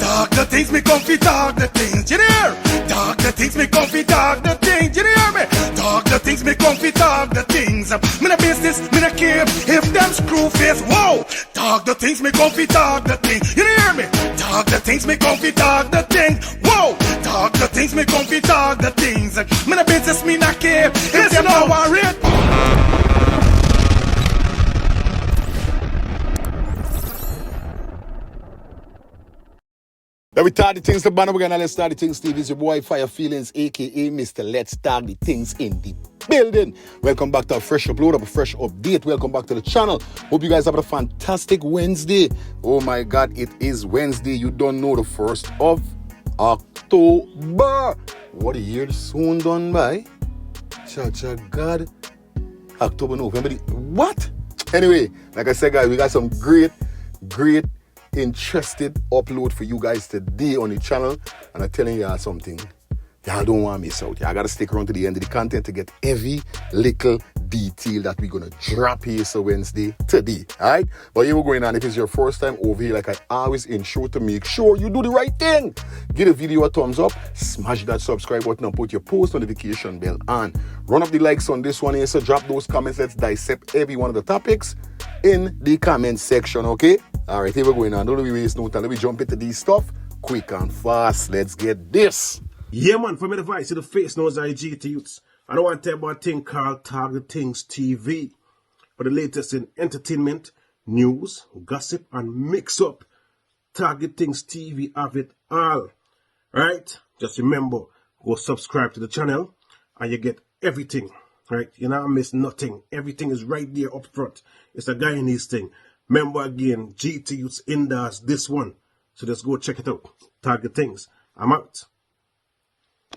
Talk the things me come fi talk the things, you hear? Talk the things me come fi talk the things, you hear me? Talk the things me come fi talk the things. Me no business, me no care if them screw face. Whoa! Talk the things me come fi talk the things, you hear me? Talk the things me come fi talk the things. Whoa! Talk the things me come fi talk the things. Me no business, me no care if them no worry. Now we start the things the banner. We're gonna let's start the things. Steve is your boy Fire Feelings, aka Mr. Let's Start the Things in the building. Welcome back to a fresh upload, a fresh update. Welcome back to the channel. Hope you guys have a fantastic Wednesday. Oh my God, it is Wednesday. You don't know, the 1st of October. What a year soon done by. Cha God. October, November. What? Anyway, like I said, guys, we got some great interested upload for you guys today on the channel, and I'm telling y'all something, y'all don't want to miss out. Y'all gotta stick around to the end of the content to get every little detail that we're gonna drop here so Wednesday today. Alright, but here we're going on. If it's your first time over here, like I always ensure to make sure you do the right thing, give the video a thumbs up, smash that subscribe button, and put your post notification bell on. Run up the likes on this one here, so drop those comments. Let's dissect every one of the topics in the comment section, okay? All right, here we're going on. Don't we waste no time. Let me jump into these stuff quick and fast. Let's get this. Yeah, man, for me, the voice of the face knows IG to youths. I don't want to tell about a thing called Target Things TV. For the latest in entertainment, news, gossip, and mix-up, Target Things TV have it all. Right? Just remember, go subscribe to the channel, and you get everything. Right? You not miss nothing. Everything is right there up front. It's a Guyanese thing. Remember again, GT Youths Indoors, this one. So let's go check it out. Target Things. I'm out.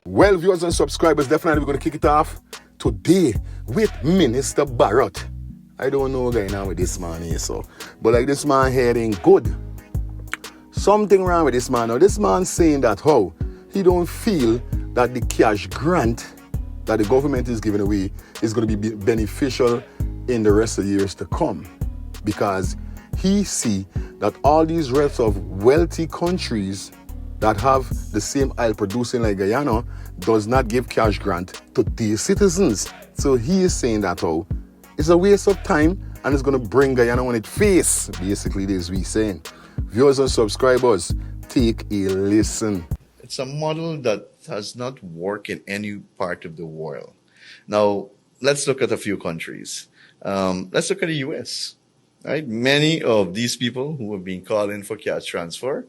Well, viewers and subscribers, definitely we're going to kick it off today with Minister Barrett. I don't know what's going on with this man here, so. But like this man here ain't good. Something wrong with this man. Now, this man saying that how he don't feel that the cash grant that the government is giving away is going to be beneficial in the rest of the years to come. Because he see that all these rest of wealthy countries that have the same oil producing like Guyana does not give cash grant to their citizens. So he is saying that it's a waste of time and it's going to bring Guyana on its face. Basically, this we saying. Viewers and subscribers, take a listen. It's a model that has not worked in any part of the world. Now, let's look at a few countries. Let's look at the US. Right? Many of these people who have been called in for cash transfer,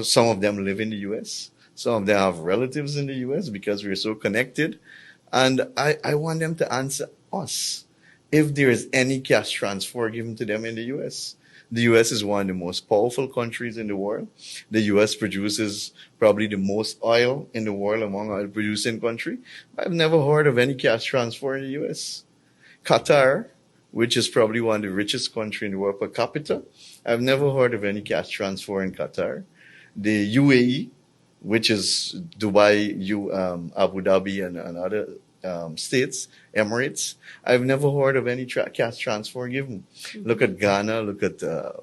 some of them live in the US. Some of them have relatives in the US because we're so connected. And I want them to answer us if there is any cash transfer given to them in the US. The US is one of the most powerful countries in the world. The US produces probably the most oil in the world among oil producing countries. I've never heard of any cash transfer in the US. Qatar, which is probably one of the richest countries in the world per capita. I've never heard of any cash transfer in Qatar. The UAE, which is Dubai, Abu Dhabi, and other states, Emirates, I've never heard of any cash transfer given. Look at Ghana, look at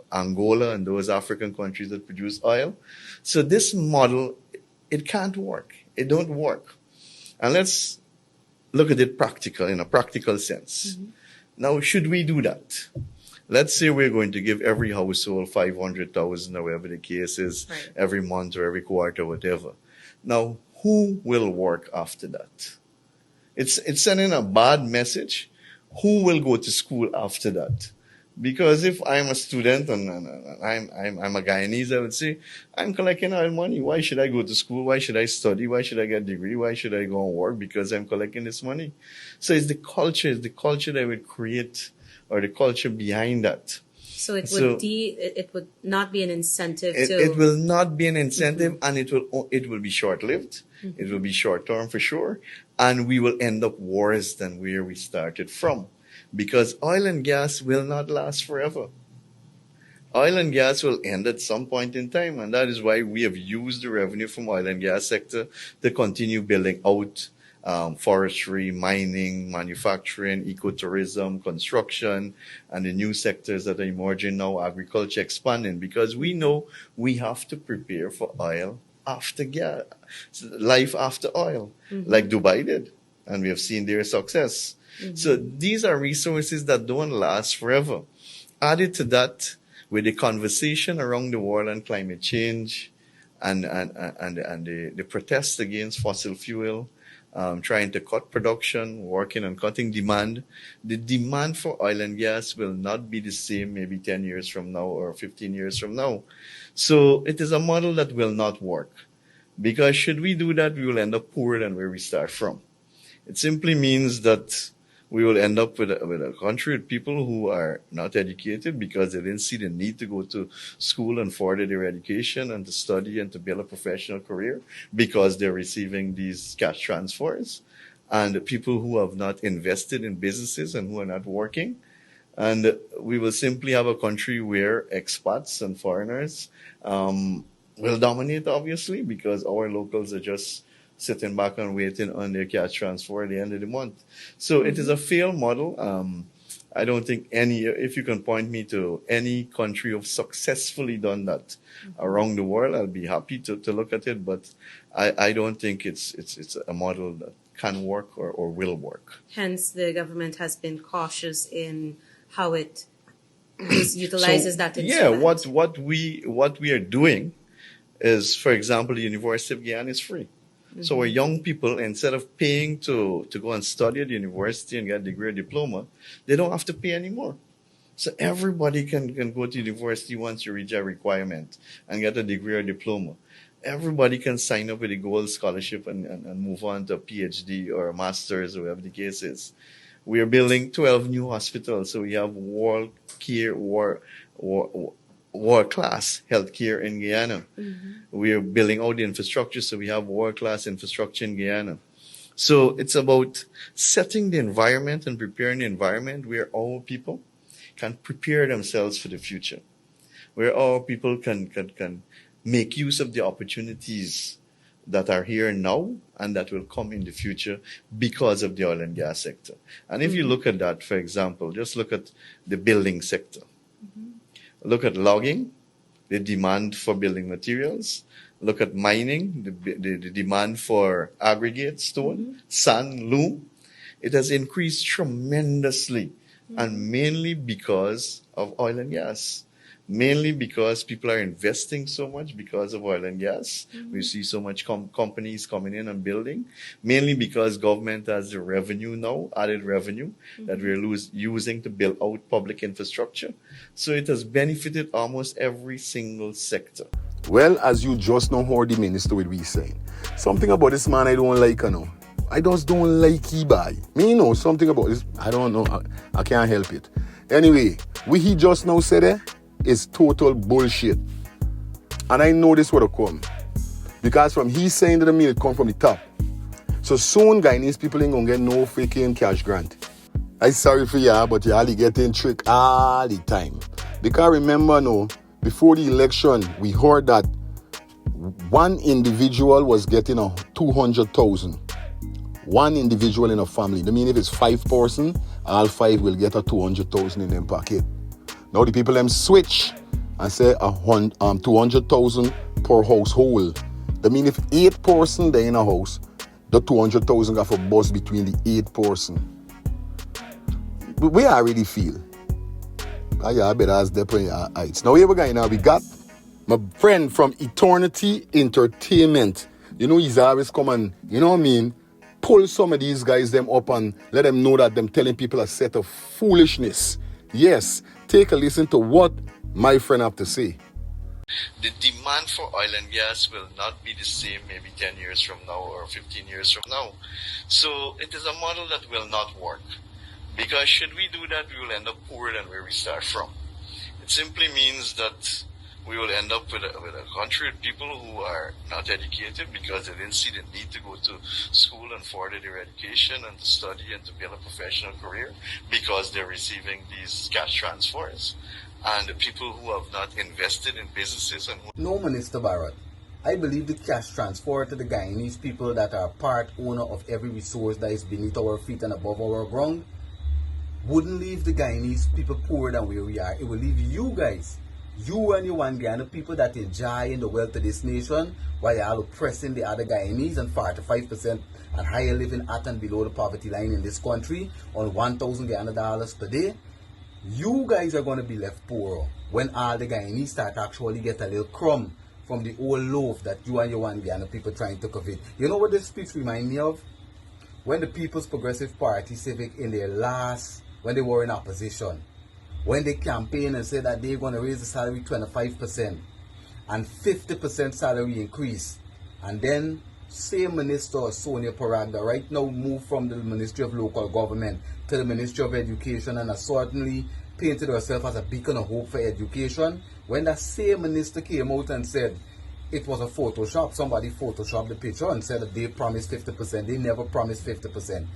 Angola, and those African countries that produce oil. So this model, it can't work. It don't work. And let's look at it practical, in a practical sense. Mm-hmm. Now, should we do that? Let's say we're going to give every household 500,000 or whatever the case is, right, every month or every quarter, whatever. Now, who will work after that? It's sending a bad message. Who will go to school after that? Because if I'm a student and I'm a Guyanese, I would say, I'm collecting oil money. Why should I go to school? Why should I study? Why should I get a degree? Why should I go and work? Because I'm collecting this money. So it's the culture that would create, or the culture behind that. So it would not be an incentive to... It will not be an incentive, mm-hmm, and it will be short-lived. Mm-hmm. It will be short-term for sure. And we will end up worse than where we started from. Because oil and gas will not last forever. Oil and gas will end at some point in time, and that is why we have used the revenue from oil and gas sector to continue building out forestry, mining, manufacturing, ecotourism, construction, and the new sectors that are emerging now, agriculture expanding, because we know we have to prepare for oil after gas, life after oil, like Dubai did. And we have seen their success. So these are resources that don't last forever. Added to that, with the conversation around the world on climate change and the protests against fossil fuel, trying to cut production, working on cutting demand, the demand for oil and gas will not be the same maybe 10 years from now or 15 years from now. So it is a model that will not work. Because should we do that, we will end up poorer than where we start from. It simply means that we will end up with a country with people who are not educated because they didn't see the need to go to school and further their education and to study and to build a professional career because they're receiving these cash transfers, and people who have not invested in businesses and who are not working. And we will simply have a country where expats and foreigners will dominate, obviously, because our locals are just sitting back and waiting on their cash transfer at the end of the month. So it is a failed model. I don't think if you can point me to any country who have successfully done that around the world, I'll be happy to look at it. But I don't think it's a model that can work or will work. Hence, the government has been cautious in how it utilizes that instrument. Yeah, what we are doing is, for example, the University of Guyana is free. So our young people, instead of paying to go and study at the university and get a degree or diploma, they don't have to pay anymore. So everybody can go to university once you reach a requirement and get a degree or diploma. Everybody can sign up with a gold scholarship and move on to a PhD or a master's or whatever the case is. We are building 12 new hospitals, so we have world-class healthcare in Guyana. We are building out the infrastructure, so we have world-class infrastructure in Guyana. So it's about setting the environment and preparing the environment where our people can prepare themselves for the future, where our people can make use of the opportunities that are here now and that will come in the future because of the oil and gas sector. And if you look at that, for example, just look at the building sector. Look at logging, the demand for building materials. Look at mining, the demand for aggregate, stone, sand, loam. It has increased tremendously, and mainly because of oil and gas. Mainly because people are investing so much because of oil and gas. We see so much companies coming in and building. Mainly because government has the revenue now, added revenue, that we're using to build out public infrastructure. So it has benefited almost every single sector. Well, as you just now heard the minister will be saying, something about this man I don't like, I just don't like he buy. Me know something about this. I don't know. I can't help it. Anyway, what he just now said is total bullshit. And I know this would have come. Because from he saying to the mill, it come from the top. So soon, Guyanese people ain't gonna get no freaking cash grant. I'm sorry for ya, but you all getting tricked all the time. Because remember now, before the election, we heard that one individual was getting a 200,000. One individual in a family. I mean, if it's 5 person, all 5 will get a 200,000 in their pocket. Now the people them switch and say 200,000 per household. That mean if 8 person they in a house, the 200,000 got for bus between the 8 person. But we already feel. I better ask them heights. Now here we go. Now we got my friend from Eternity Entertainment. You know he's always come and, you know what I mean, pull some of these guys them up and let them know that them telling people a set of foolishness. Yes, take a listen to what my friend have to say. The demand for oil and gas will not be the same maybe 10 years from now or 15 years from now. So it is a model that will not work. Because should we do that, we will end up poorer than where we start from. It simply means that we will end up with a country with people who are not educated because they didn't see the need to go to school and further their education and to study and to build a professional career because they're receiving these cash transfers. And the people who have not invested in businesses and who... No, Minister Barrett. I believe the cash transfer to the Guyanese people that are part owner of every resource that is beneath our feet and above our ground wouldn't leave the Guyanese people poorer than where we are. It will leave you guys, you and your one Guyana people that enjoy in the wealth of this nation while you are oppressing the other Guyanese and 45% and higher living at and below the poverty line in this country on 1,000 Guyana dollars per day. You guys are going to be left poorer when all the Guyanese start actually get a little crumb from the old loaf that you and your one Guyana people trying to covet. You know what this speech remind me of? When the People's Progressive Party Civic in their last, when they were in opposition, when they campaigned and said that they're going to raise the salary 25% and 50% salary increase, and then same Minister Sonia Paragda right now moved from the Ministry of Local Government to the Ministry of Education and has certainly painted herself as a beacon of hope for education. When that same minister came out and said it was a Photoshop, somebody photoshopped the picture and said that they promised 50%, they never promised 50%.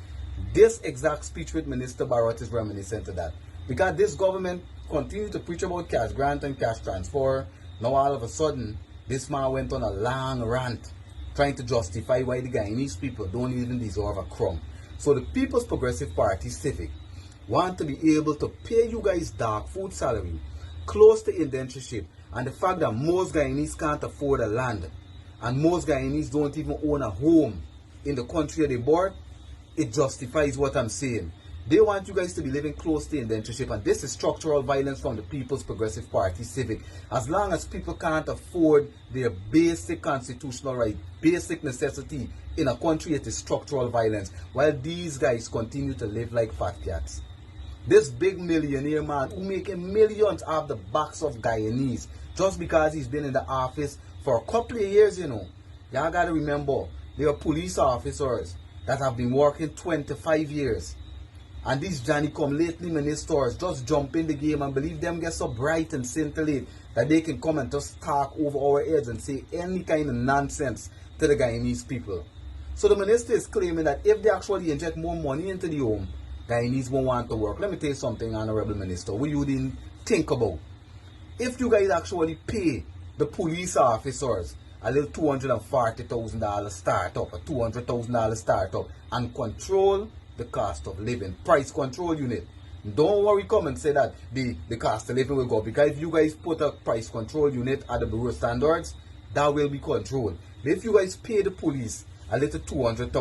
This exact speech with Minister Barrett is reminiscent of that. Because this government continued to preach about cash grant and cash transfer. Now all of a sudden, this man went on a long rant trying to justify why the Guyanese people don't even deserve a crumb. So the People's Progressive Party Civic want to be able to pay you guys dark food salary, close to indentureship, and the fact that most Guyanese can't afford a land, and most Guyanese don't even own a home in the country they born, it justifies what I'm saying. They want you guys to be living close to indentureship, and this is structural violence from the People's Progressive Party Civic. As long as people can't afford their basic constitutional right, basic necessity in a country, it is structural violence, while these guys continue to live like fat cats. This big millionaire man who making millions off the backs of Guyanese just because he's been in the office for a couple of years, you know. Y'all gotta remember, there are police officers that have been working 25 years. And these Johnny-come-lately ministers just jump in the game and believe them get so bright and scintillate that they can come and just talk over our heads and say any kind of nonsense to the Guyanese people. So the minister is claiming that if they actually inject more money into the home, Guyanese won't want to work. Let me tell you something, Honorable Minister, what you didn't think about. If you guys actually pay the police officers a little $240,000 startup, a $200,000 startup, and control the cost of living, price control unit. Don't worry, come and say that the cost of living will go, because if you guys put a price control unit at the bureau standards, that will be controlled. But if you guys pay the police a little $200,000,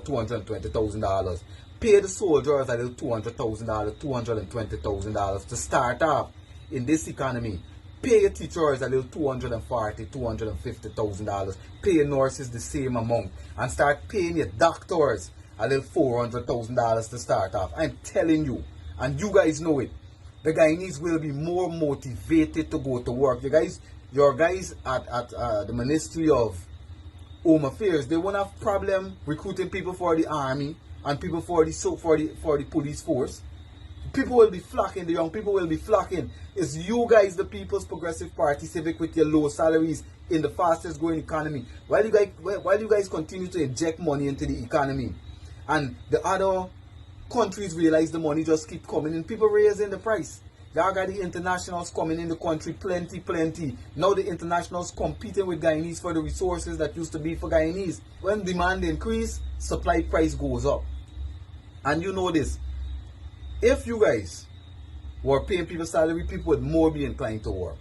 $220,000, pay the soldiers a little $200,000, $220,000 to start off in this economy. Pay your teachers a little $240,000, $250,000. Pay your nurses the same amount, and start paying your doctors a little $400,000 to start off. I'm telling you, and you guys know it, the Guyanese will be more motivated to go to work. Your guys at the Ministry of Home Affairs, they won't have problem recruiting people for the army and people for the police force. People will be flocking, the young people will be flocking. It's you guys, the People's Progressive Party Civic, with your low salaries in the fastest growing economy. While you guys continue to inject money into the economy, and the other countries realize the money just keep coming in, people raising the price. Y'all got the internationals coming in the country, plenty. Now the internationals competing with Guyanese for the resources that used to be for Guyanese. When demand increase, supply price goes up. And you know this. If you guys were paying people salary, people would more be inclined to work.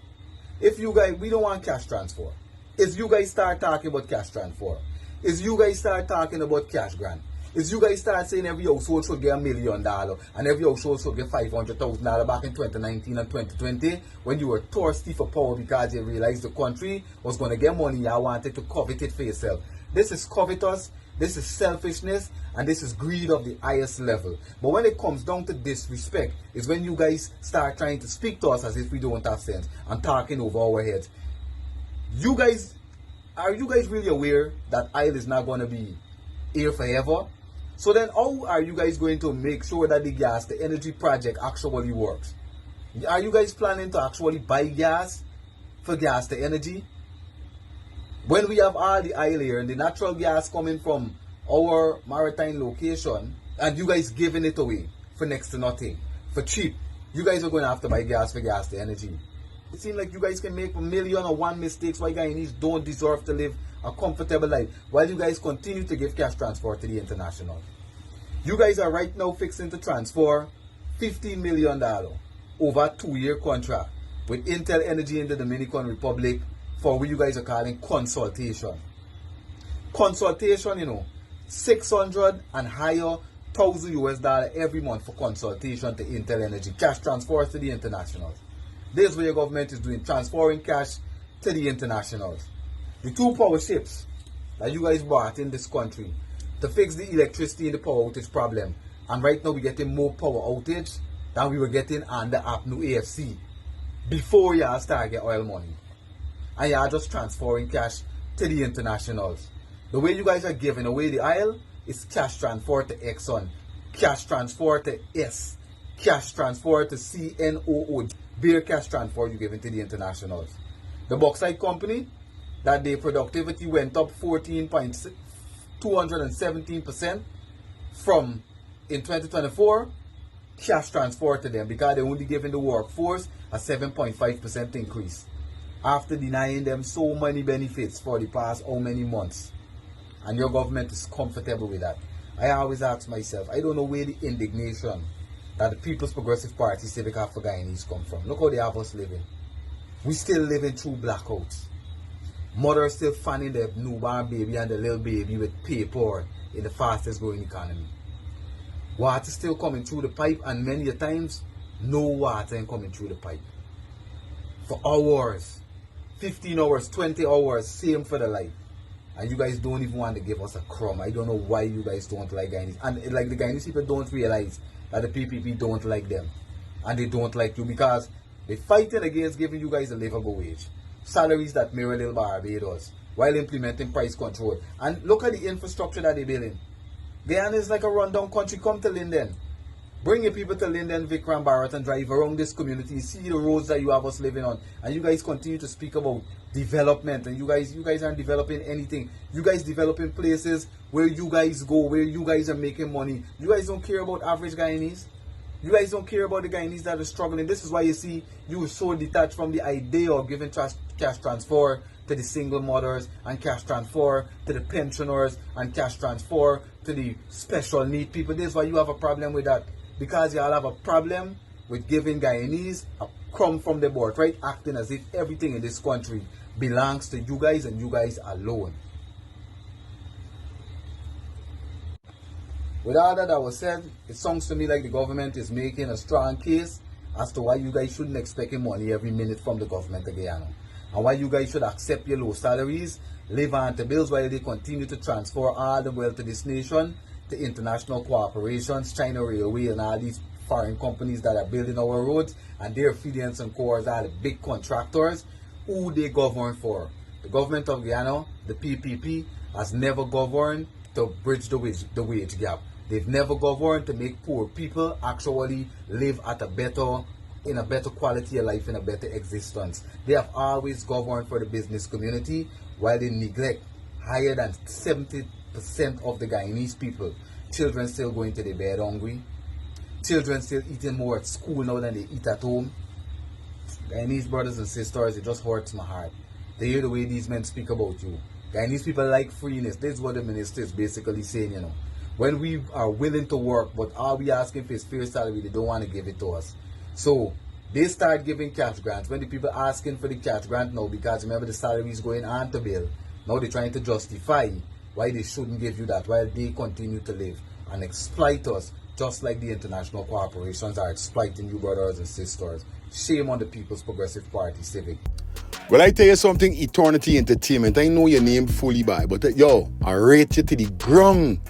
If you guys, we don't want cash transfer. If you guys start talking about cash transfer, if you guys start talking about cash grant, if you guys start saying every household should get $1 million and every household should get $500,000 back in 2019 and 2020, when you were thirsty for power because you realized the country was going to get money, you wanted to covet it for yourself. This is covetous, this is selfishness, and this is greed of the highest level. But when it comes down to disrespect, is when you guys start trying to speak to us as if we don't have sense and talking over our heads. Are you guys really aware that oil is not going to be here forever? So then how are you guys going to make sure that the energy project actually works? Are you guys planning to actually buy gas for gas to energy? When we have all the oil here and the natural gas coming from our maritime location, and you guys giving it away for next to nothing, for cheap, you guys are going to have to buy gas for gas to energy. It seems like you guys can make 1,000,000 or one mistakes why Guyanese don't deserve to live a comfortable life while you guys continue to give cash transfer to the international. You guys are right now fixing to transfer $15 million over a 2-year contract with Intel Energy in the Dominican Republic for what you guys are calling consultation. Consultation, you know, 600 and higher $1,000 every month for consultation to Intel Energy. Cash transfers to the internationals. This is what your government is doing, transferring cash to the internationals. The 2 power ships that you guys bought in this country to fix the electricity and the power outage problem. And right now we're getting more power outage than we were getting under APNU AFC before y'all start get oil money. And y'all just transferring cash to the internationals. The way you guys are giving away the oil is cash transfer to Exxon, cash transfer to S, cash transfer to CNOO, bare cash transfer you giving to the internationals. The bauxite company, that their productivity went up 217% from in 2024, cash transfer to them because they're only giving the workforce a 7.5% increase after denying them so many benefits for the past how many months. And your government is comfortable with that. I always ask myself, I don't know where the indignation that the People's Progressive Party Civic have for Guyanese come from. Look how they have us living. We still living through blackouts. Mothers still fanning their newborn baby and the little baby with paper in the fastest growing economy. Water still coming through the pipe, and many a times no water ain't coming through the pipe. For hours, 15 hours, 20 hours, same for the light. And you guys don't even want to give us a crumb. I don't know why you guys don't like Guyanese. And like the Guyanese people don't realize that the PPP don't like them. And they don't like you because they're fighting against giving you guys a livable wage. Salaries that mirror little Barbados while implementing price control. And look at the infrastructure that they're building. Guyana is like a rundown country. Come to Linden. Bring your people to Linden, Vikram, Barrett, and drive around this community. See the roads that you have us living on. And you guys continue to speak about development. And you guys aren't developing anything. You guys developing places where you guys go, where you guys are making money. You guys don't care about average Guyanese. You guys don't care about the Guyanese that are struggling. This is why you see you are so detached from the idea of giving cash transfer to the single mothers and cash transfer to the pensioners and cash transfer to the special need people. This is why you have a problem with that. Because y'all have a problem with giving Guyanese a crumb from the board, right? Acting as if everything in this country belongs to you guys and you guys alone. With all that was said, it sounds to me like the government is making a strong case as to why you guys shouldn't expect money every minute from the government of Guyana. And why you guys should accept your low salaries, live on to bills while they continue to transfer all the wealth to this nation, to international corporations, China Railway and all these foreign companies that are building our roads, and their affiliates and cores are the big contractors who they govern for. The government of Guyana, the PPP, has never governed to bridge the wage gap. They've never governed to make poor people actually live at in a better quality of life, in a better existence. They have always governed for the business community while they neglect higher than 70% of the Guyanese people. Children still going to their bed hungry. Children still eating more at school now than they eat at home. Guyanese brothers and sisters, it just hurts my heart to hear the way these men speak about you. Guyanese people like freeness. This is what the minister is basically saying, you know. When we are willing to work, but all we asking for is fair salary, they don't want to give it to us. So they start giving cash grants. When the people asking for the cash grant now, because remember the salary is going on to bill, now they're trying to justify why they shouldn't give you that while they continue to live and exploit us just like the international corporations are exploiting you brothers and sisters. Shame on the People's Progressive Party Civic. Well, I tell you something, Eternity Entertainment. I know your name fully by, but yo, I rate you to the ground.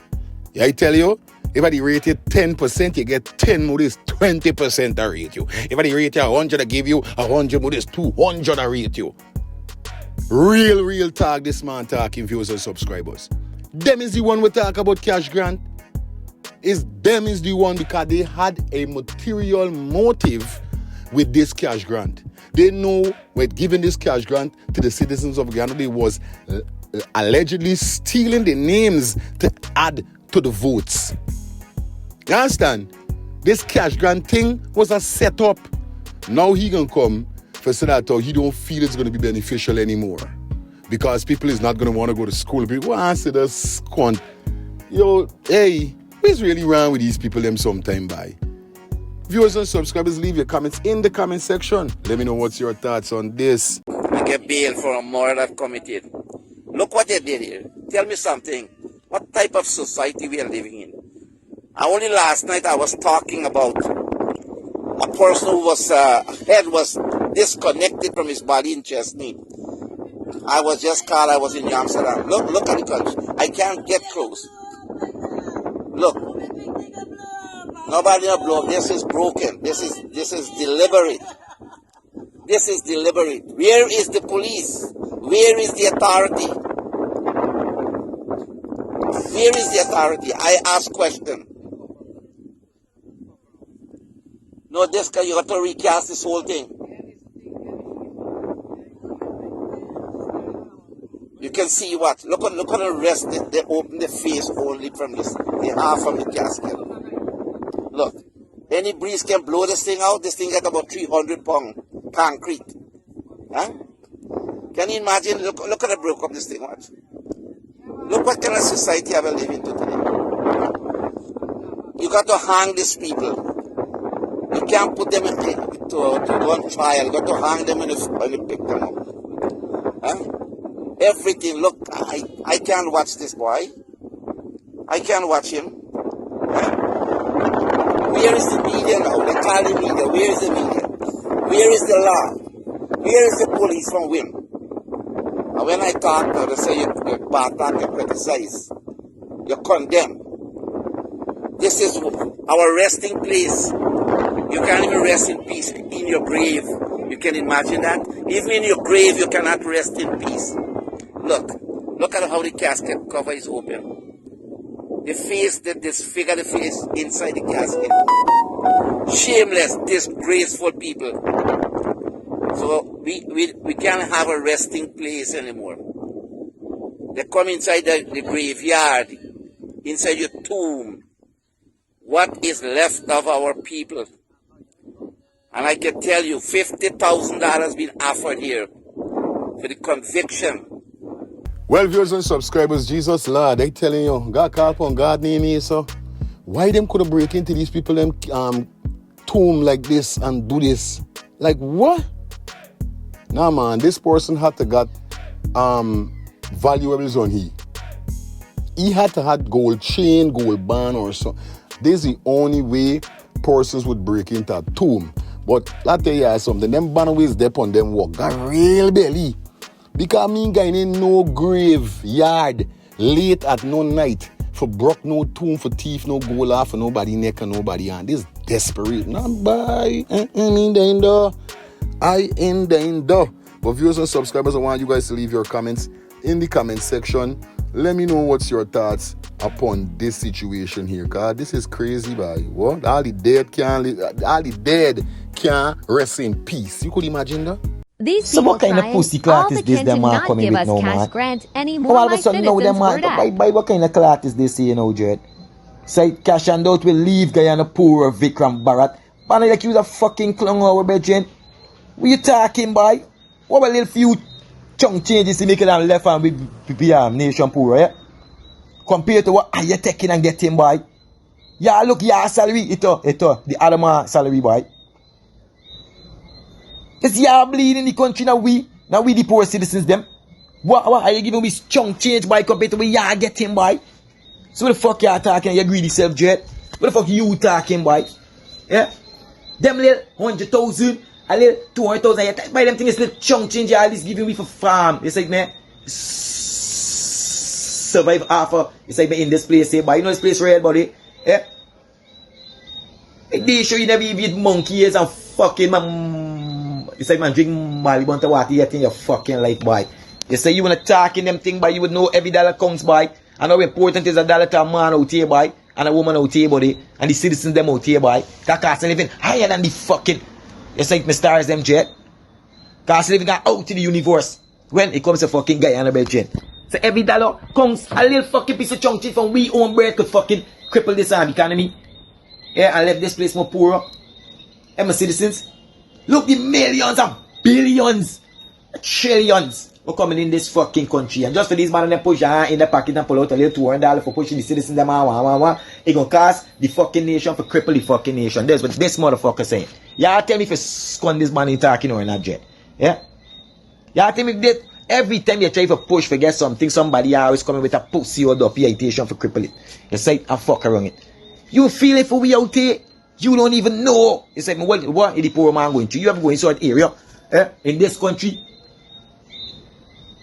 Yeah, I tell you, if I rate you 10%, you get 10 more, this 20% I rate you. If I rate you 100, I give you 100 more, this 200 I rate you. Real talk, this man talking, viewers and subscribers. Them is the one we talk about cash grant. Them is the one because they had a material motive with this cash grant. They know with giving this cash grant to the citizens of Guyana, they was allegedly stealing the names to add to the votes. You understand? This cash grant thing was a setup. Now he gonna come For say that he don't feel it's going to be beneficial anymore. Because people is not going to want to go to school. People answer the squant. Yo, hey, what's really wrong with these people them sometime by? Viewers and subscribers, leave your comments in the comment section. Let me know what's your thoughts on this. I get bail for a murder I've committed. Look what they did here. Tell me something. What type of society we are living in? Only last night I was talking about a person who was head was disconnected from his body in Chesney. I was just caught. I was in Amsterdam. Look at the country. I can't get close. Look. Nobody will blow. This is broken. This is deliberate. This is deliberate. Where is the police? Where is the authority? Where is the authority? I ask question. No, this guy, you got to recast this whole thing. You can see what? Look at the rest. They open the face only from this. The half from the casket. Look. Any breeze can blow this thing out. This thing got about 300 pound concrete. Huh? Can you imagine? Look at the broke up this thing. Watch. Look what kind of society I will live into today. You got to hang these people. You can't put them to one trial. You got to hang them and pick them up. Huh? Everything. Look, I can't watch this boy. I can't watch him. Where is the media now? They call the media. Where is the media? Where is the law? Where is the police from win? And when I talk now, they say you're bad talk, you criticize. You're condemned. This is our resting place. You can't even rest in peace in your grave. You can imagine that? Even in your grave, you cannot rest in peace. Look at how the casket cover is open. The face that disfigure the face inside the casket. Shameless, disgraceful people. So we can't have a resting place anymore. They come inside the graveyard, inside your tomb. What is left of our people? And I can tell you, $50,000 been offered here for the conviction. Well, viewers and subscribers, Jesus Lord, they telling you, God call upon God name here, so why them could break into these people them tomb like this and do this? Like what? Nah man, this person had to got valuables on he. He had to have gold chain, gold band or something. This is the only way persons would break into a tomb. But I'll tell you something, them bannerways dep on them walk, got real belly. Because me guy in no graveyard late at no night for broke no tomb for thief no gold off for nobody neck and nobody hand. This desperate. Nah, bye. I in the indoor. But viewers and subscribers, I want you guys to leave your comments in the comment section. Let me know what's your thoughts upon this situation here. Cause this is crazy, boy. What? All the dead can't rest in peace. You could imagine that? These So what kind of pussy clot is this them man coming with now, man? Grant Oh, anymore. all of a sudden now them man, by what kind of clot is this here now, Jed? Say cash and out will leave Guyana poor Vikram Bharat. Man, I accuse a fucking clown over bedroom. What you talking, boy? What a little few chunk changes to make it on left hand with nation poor, yeah? Compared to what are you taking and getting, boy? Yeah, look, your salary, the other man salary, boy. It's y'all bleeding in the country now we the poor citizens them. What are you giving me chunk change by compared to what y'all getting, boy? So what the fuck y'all talking, you greedy self jet? What the fuck you talking, boy? Yeah? Them little 100,000, a little 200,000, you take by them things little chunk change y'all is giving me for farm. It's like man survive half it's like me in this place here, boy. You know this place right, buddy? Yeah? They show you never even monkey ears and fucking man. It's like man drink Malibunta water yet in your fucking life, boy. You say you wanna talk in them thing, boy, you would know every dollar counts, boy. And how important is a dollar to a man out here, boy, and a woman out here, buddy, and the citizens them out here, boy. That cost a living higher than the fucking. It's like my stars them jet. Cost a living out to the universe when it comes to fucking guy and a Belgian. So every dollar counts. A little fucking piece of chunk shit from we own bread could fucking cripple this economy. Yeah, and left this place more poorer. And my citizens. Look, the millions and billions, trillions were coming in this fucking country. And just for these man, they push your hand in the pocket and pull out a little $200 for pushing the citizens them it gonna cost the fucking nation for cripple the fucking nation. That's what this motherfucker saying. Y'all tell me if you squand this money talking or not, Jet. Yeah? Y'all tell me if that every time you try to push for get something, somebody always coming with a pussy or the pitation for cripple it. You say and fuck around it. You feel it for we out here? You don't even know. You say, what is the poor man going to? You ever go inside area in this country?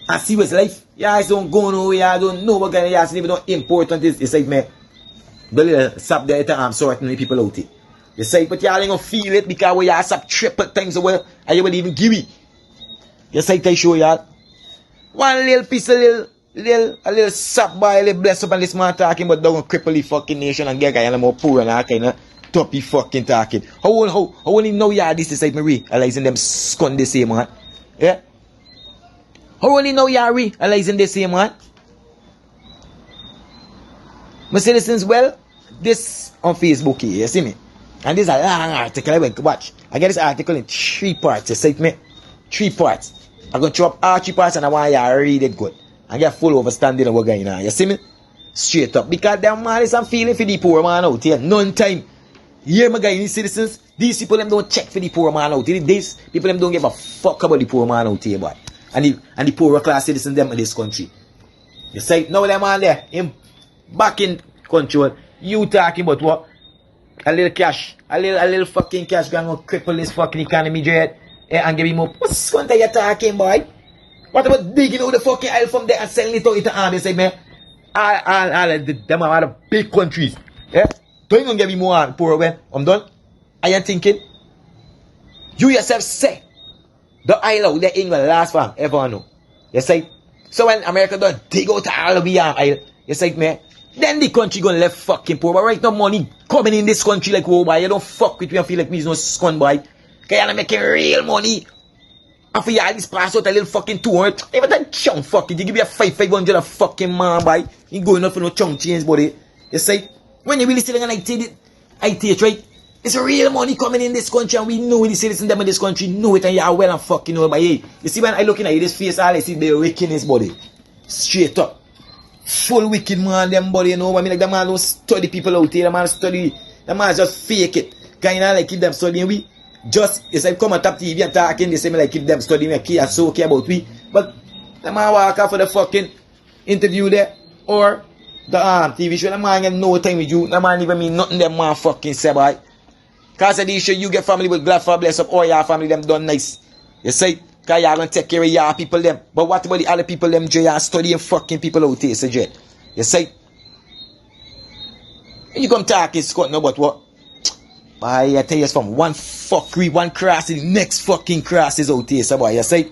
I see what's life. You guys don't go nowhere. I don't know what kind of you guys live. Don't important is. You say, man, the little sap there I'm sorting the people out here. You say, but y'all ain't gonna feel it because we y'all sap triple times away and you will even give it. You say, I show y'all. One little piece of a little sap by a little bless up and this man talking but don't cripple the fucking nation and get guy and more poor and all kind of toppy fucking talking. How only know y'all this is like me realizing them scun the same man? Yeah? How only know y'all realizing the same man? My citizens, well, this on Facebook here, you see me? And this is a long article I went to watch. I get this article in 3 parts, you see me? 3 parts. I'm going to chop all 3 parts and I want you to read it good. And get full understanding of what's going on. You see me? Straight up. Because them man is some feeling for the poor man out here. None time. Here my Guyanese citizens, these people them don't check for the poor man out here. These people them don't give a fuck about the poor man out here, boy. And the poorer class citizens them in this country. You say, now them man there, him back in control. You talking about what? A little cash. A little fucking cash going to cripple this fucking economy, Dread. And give him up. What's going to you talking, boy? What about digging out the fucking oil from there and selling it out into army? Say, man, all them are the big countries. Yeah? Don't even give me more poor when I'm done. Are you thinking? You yourself say the oil out there ain't gonna last for ever, no. You say? So when America done dig out all of the oil, you say, man, then the country gonna left fucking poor. But right now, money coming in this country like, oh, boy, you don't fuck with me and feel like me is no scun, boy. Cause you're making real money. And for you all this pass out a little fucking 200. Even that chunk fucking, you give me a 500 a fucking man, boy. You going up for no chunk change, buddy. You say? When you really sitting on IT, right? It's real money coming in this country and we know the citizens them in this country know it and you are well and fucking know it. But hey, you see when I looking at this face, all I see the wickedness, body. Straight up. Full wicked man, them body, you know. I mean, like, the man don't study people out here. The man study, the man just fake it. Kinda like keep them studying we. Just, it's like come on top TV and talking, they say me like keep them studying me, care so care about we. But the man walk out for the fucking interview there. Or the TV show, the man get no time with you. The man even mean nothing them man fucking say, boy. Cause of this show, you get family with glad for bless up all your family them done nice. You say, cause you gonna take care of your people them. But what about the other people them, Jay, are studying fucking people out here, so Jay. You say, you come talking Scott, no, but what? Boy, I tell you, it's from one fuckery, one cross to the next fucking cross is out here, so boy, you say,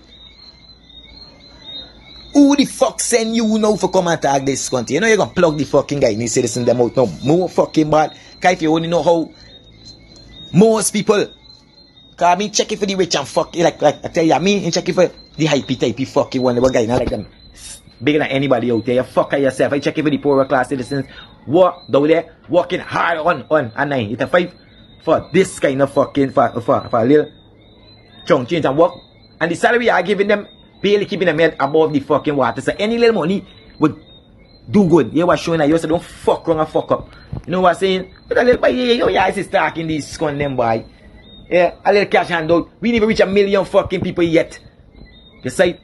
who the fuck send you now for come and talk this country? You know you're gonna plug the fucking guy and he citizen them out now. More fucking bad. Cause if you only know how most people, cause I mean checking for the rich and fuck like I tell you, I mean checking for the hypey typey fucking one guy, not like them bigger than anybody out there. You fuck yourself. I checking for the poorer class citizens. Work down there, working hard on and 9. It's a 5 for this kind of fucking for a little chunk change and work. And the salary I giving them barely keeping them head above the fucking water. So any little money would do good. You was showing that you also don't fuck wrong and fuck up. You know what I'm saying? But a little boy, your eyes is talking these scun them boy. Yeah, a little cash handout. We never reach 1 million fucking people yet. You say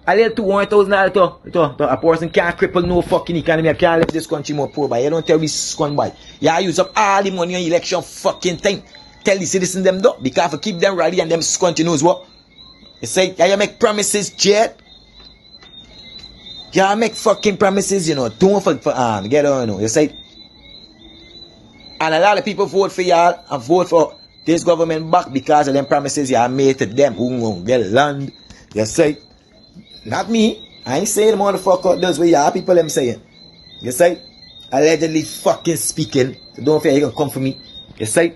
a little $200,000 to a person can't cripple no fucking economy. I can't leave this country more poor boy. You don't tell me scun boy. You use up all the money on election fucking time. Tell the citizens them though. Because if keep them rally and them scun, you knows what? You say, yeah, you make promises, Jet. You make fucking promises, you know. Don't get on, you know. You say, and a lot of people vote for y'all and vote for this government back because of them promises you made to them who won't get land. You say, not me. I ain't saying the motherfucker does what y'all people them saying. You say, allegedly fucking speaking. So don't fear you gonna come for me. You say,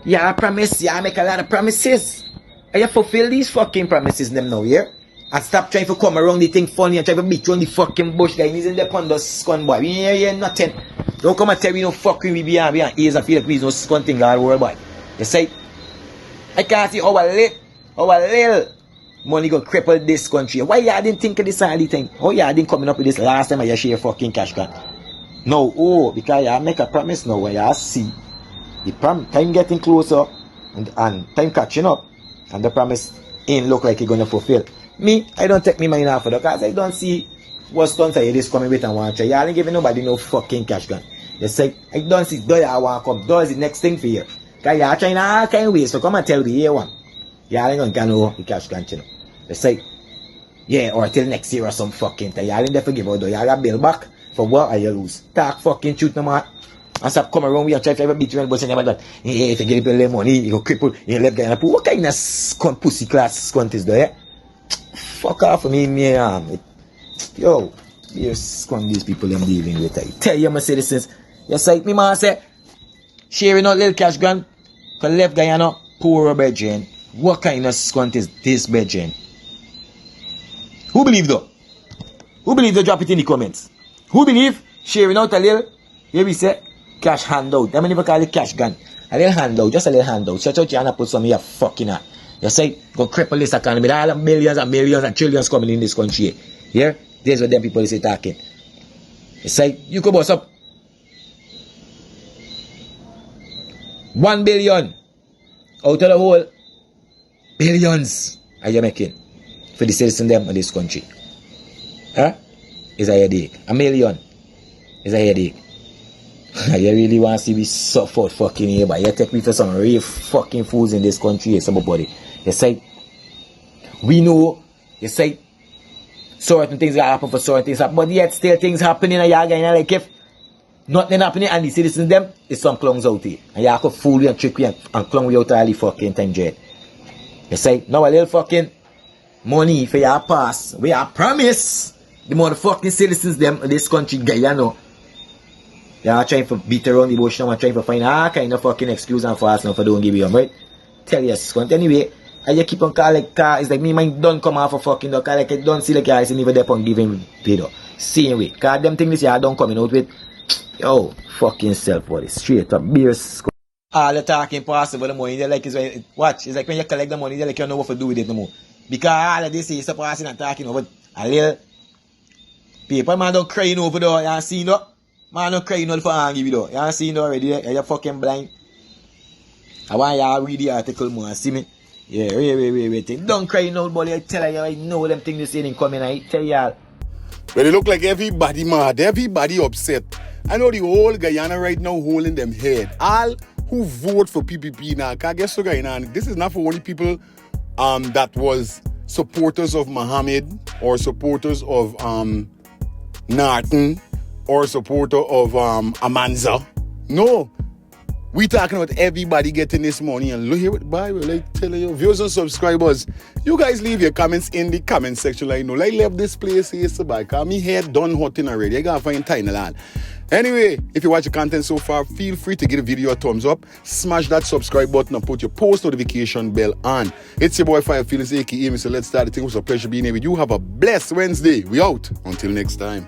yeah, I promise, yeah, I make a lot of promises. And you fulfill these fucking promises them now, yeah? And stop trying to come around the thing funny and try to beat around the fucking bush guy. He's in the pond of scun boy. We ain't hear nothing. Don't come and tell me no fucking we behind ears and feel like we no scun thing all world boy. You say? I can't see our little money go cripple this country. Why y'all didn't think of this all the time? Oh, y'all didn't coming up with this last time I share fucking cash gun. No, because y'all make a promise now when y'all see the time getting closer and time catching up and the promise ain't look like it's gonna fulfill. Me, I don't take me mind off of that because I don't see what stunts are this coming with and want to. Y'all ain't giving nobody no fucking cash gun. You say, I don't see, do y'all want to come? Do is the next thing for you. Because y'all trying all kind of ways, so come and tell me here one. Y'all ain't gonna get no the cash gun, you know. They say, yeah, or till next year or some fucking thing. Y'all ain't there for give out though. Y'all got bill back for what are you lose? Talk fucking truth no man. And stop come around we and try to beat you and but never done. Hey, if you get people money, you go cripple, you left guy in a pool. What kind of scunt pussy class scunt is there? Fuck off for me, man. Yo, here's scunt these people I'm dealing with. I tell you my citizens. You say me man say sharing out little cash grant, cause left guy you know, poor bedroom. What kind of scunt is this bedroom? Who believe though? Who believe though? Drop it in the comments. Who believe sharing out a little? Here we say cash handout. Them never call it cash gun. A little handout, just a little handout. Shut out your hand and put some of your fucking heart. You say go cripple this economy. All the millions and millions and trillions coming in this country. Here, there's what them people say talking. You say you could boss up 1 billion out of the whole billions are you making for the citizens them of this country. Huh? Is a headache. 1 million is a headache. You really want to see me suffer fucking here, but you take me for some real fucking fools in this country, somebody. You say, we know, you say, certain things that happen for certain things, but yet still things happening and y'all going like if nothing happening and the citizens them is some clowns out here. And y'all could fool you and trick you and clown you out all the fucking time, Jed. You say, now a little fucking money for your pass. We are promise the motherfucking citizens them of this country, you know. They are trying to beat around the bush now and trying to find all kind of fucking excuse and fast now for don't give you them, right? Tell you, scunt. Anyway, and you keep on calling like car, it's like me mind don't come off a fucking dog, like I don't see like guys never there on giving video. Same way. Cause them things this year don't coming out with yo, fucking self body. Straight up beer scunt. All the talking possible the money they like is when watch, it's like when you collect the money they like you know what to do with it no more. Because all of this is passing and talking over a little people man don't crying over there, you see no? Man, no crying out for angry though. You see it already? You're fucking blind. I want y'all read the article more and see me. Yeah, wait. Don't cry out, buddy. I tell you, I know them things they say in coming. I tell y'all. But it look like everybody mad, everybody upset. I know the whole Guyana right now holding them head. All who vote for PPP now, I guess so Guyana, this is not for only people that was supporters of Muhammad or supporters of Norton or supporter of Amanza. No. We talking about everybody getting this money and look here what Bible like telling you viewers and subscribers. You guys leave your comments in the comment section like no. Like left this place here so bad. Cause me head done hotting already. I gotta find time land. Anyway, if you watch the content so far, feel free to give the video a thumbs up, smash that subscribe button and put your post notification bell on. It's your boy Fire Feelings aka Mr. Let's Start the Thing. It was a pleasure being here with you. Have a blessed Wednesday. We out. Until next time.